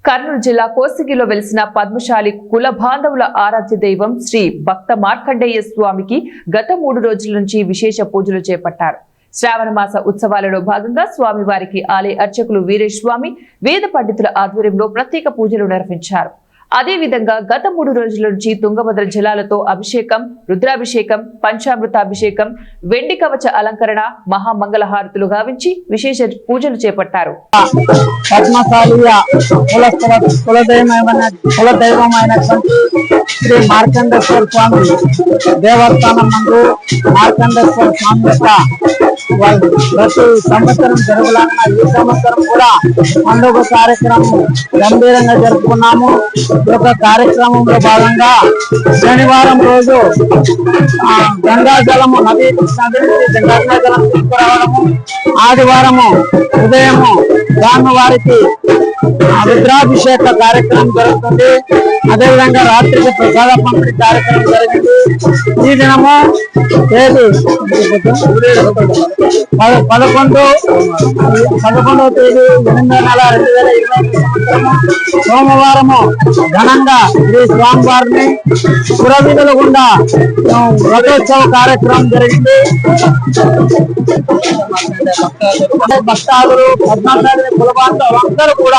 కర్నూలు జిల్లా కోసిగిలో వెలిసిన పద్మశాలి కుల బాంధవుల ఆరాధ్య దైవం శ్రీ భక్త మార్కండేయ స్వామికి గత 3 రోజుల నుంచి విశేష పూజలు చేపట్టారు. శ్రావణ మాస ఉత్సవాలలో భాగంగా స్వామివారికి ఆలయ అర్చకులు వీరేస్వామి వేద పండితుల ఆధ్వర్యంలో ప్రత్యేక పూజలు నిర్వహించారు. అదే విధంగా గత 3 రోజుల నుంచి తుంగభద్ర జలాలతో అభిషేకం, రుద్రాభిషేకం, పంచామృతాభిషేకం, వెండి కవచ అలంకరణ, మహామంగళహారతులు గావించి విశేష పూజలు చేపట్టారు. శ్రీ మార్కండేశ్వర స్వామి దేవస్థానం నందు మార్కండేశ్వర స్వామి యొక్క ప్రతి సంవత్సరం జరుగులాగా ఈ సంవత్సరం కూడా పండుగ కార్యక్రమం గంభీరంగా జరుపుకున్నాము. ఈ యొక్క కార్యక్రమంలో భాగంగా శనివారం రోజు గంగాజలము నది నుంచి గంగాజలం తీసుకురావడము, ఆదివారము ఉదయము స్వామివారికి రుద్రాభిషేక కార్యక్రమం జరుగుతుంది. అదేవిధంగా రాత్రికి ప్రసాద పంపిణీ కార్యక్రమం జరిగింది. ఈ దినము తేదీ 11వ తేదీ 8వ నెల 2020 సోమవారము ఘనంగా శ్రీ స్వామివారిని పురవీధుల గుండా రథోత్సవ కార్యక్రమం జరిగింది. భక్తాదులు పద్మశాలి కుల బాంధవులు అందరూ కూడా